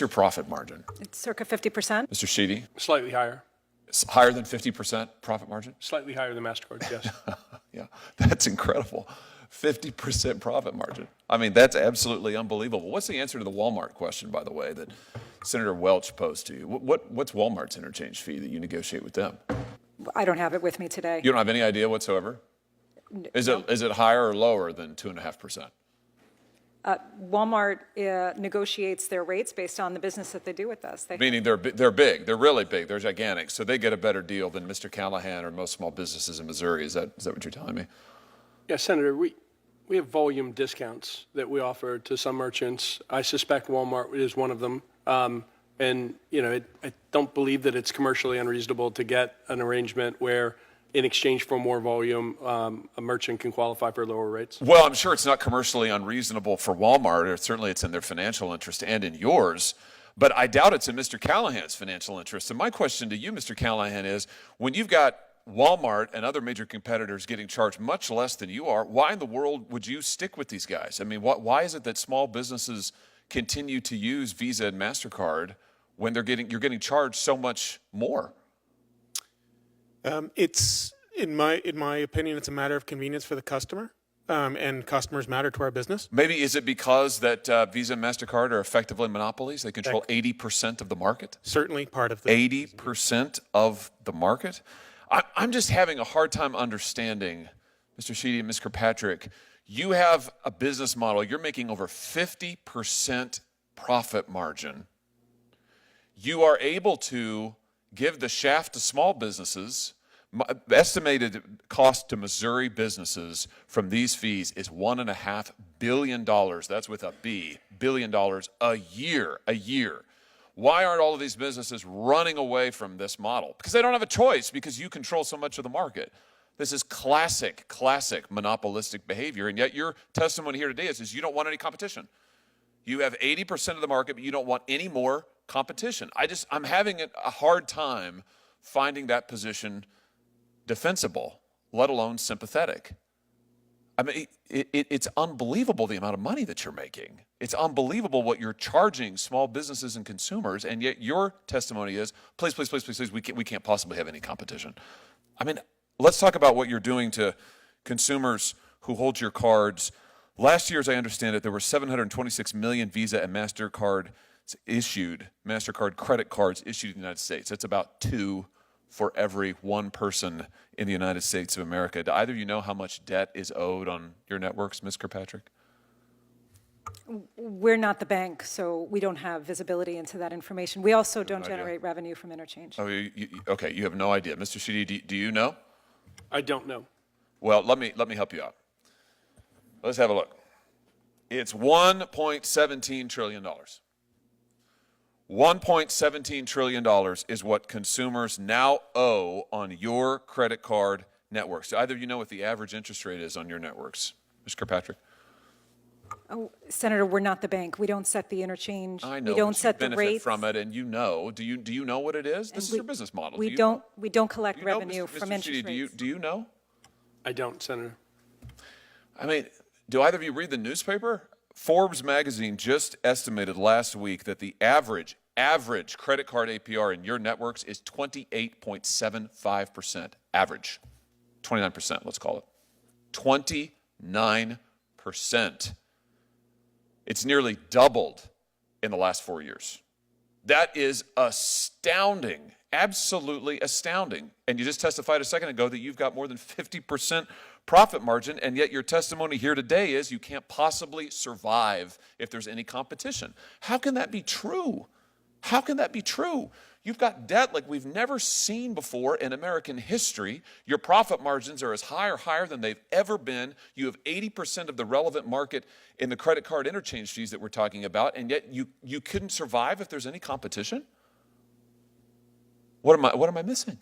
your profit margin? It's circa 50%. Mr. Sheedy? Slightly higher. It's higher than 50% profit margin? Slightly higher than MasterCard, yes. Yeah, that's incredible. 50% profit margin. I mean, that's absolutely unbelievable. What's the answer to the Walmart question, by the way, that Senator Welch posed to you? What's Walmart's interchange fee that you negotiate with them? I don't have it with me today. You don't have any idea whatsoever? Is it higher or lower than 2.5%? Walmart negotiates their rates based on the business that they do with us. Meaning they're big, they're really big, they're gigantic, so they get a better deal than Mr. Callahan or most small businesses in Missouri. Is that what you're telling me? Yeah, Senator, we have volume discounts that we offer to some merchants. I suspect Walmart is one of them. And, I don't believe that it's commercially unreasonable to get an arrangement where in exchange for more volume, a merchant can qualify for lower rates? Well, I'm sure it's not commercially unreasonable for Walmart, or certainly it's in their financial interest and in yours, but I doubt it's in Mr. Callahan's financial interest. And my question to you, Mr. Callahan, is when you've got Walmart and other major competitors getting charged much less than you are, why in the world would you stick with these guys? I mean, why is it that small businesses continue to use Visa and MasterCard when you're getting charged so much more? It's in my opinion, it's a matter of convenience for the customer, and customers matter to our business. Maybe is it because that Visa and MasterCard are effectively monopolies? They control 80% of the market? Certainly part of the 80% of the market? I'm just having a hard time understanding, Mr. Sheedy and Ms. Kirkpatrick, you have a business model, you're making over 50% profit margin. You are able to give the shaft to small businesses. Estimated cost to Missouri businesses from these fees is $1.5 billion. That's with a B, $billion a year. Why aren't all of these businesses running away from this model? Because they don't have a choice, because you control so much of the market. This is classic monopolistic behavior, and yet your testimony here today is you don't want any competition. You have 80% of the market, but you don't want any more competition. I'm having a hard time finding that position defensible, let alone sympathetic. I mean, it's unbelievable the amount of money that you're making. It's unbelievable what you're charging small businesses and consumers, and yet your testimony is, please, we can't possibly have any competition. I mean, let's talk about what you're doing to consumers who hold your cards. Last year, as I understand it, there were 726 million Visa and MasterCard credit cards issued in the United States. That's about 2 for every 1 person in the United States of America. Do either of you know how much debt is owed on your networks, Ms. Kirkpatrick? We're not the bank, so we don't have visibility into that information. We also don't generate revenue from interchange. Oh, okay, you have no idea. Mr. Sheedy, do you know? I don't know. Well, let me help you out. Let's have a look. It's $1.17 trillion. $1.17 trillion is what consumers now owe on your credit card networks. Do either of you know what the average interest rate is on your networks? Mr. Kirkpatrick? Oh, Senator, we're not the bank. We don't set the interchange. I know, we don't set the benefit rates from it, and you know. Do you know what it is? This is your business model. We don't collect revenue from Mr. interest Sheedy, rates. do you know? I don't, Senator. I mean, do either of you read the newspaper? Forbes magazine just estimated last week that the average credit card APR in your networks is 28.75%. Average. 29%, let's call it. 29%. It's nearly doubled in the last 4 years. That is astounding, absolutely astounding. And you just testified a second ago that you've got more than 50% profit margin, and yet your testimony here today is you can't possibly survive if there's any competition. How can that be true? How can that be true? You've got debt like we've never seen before in American history. Your profit margins are as high or higher than they've ever been. You have 80% of the relevant market in the credit card interchange fees that we're talking about, and yet you couldn't survive if there's any competition? What am I missing?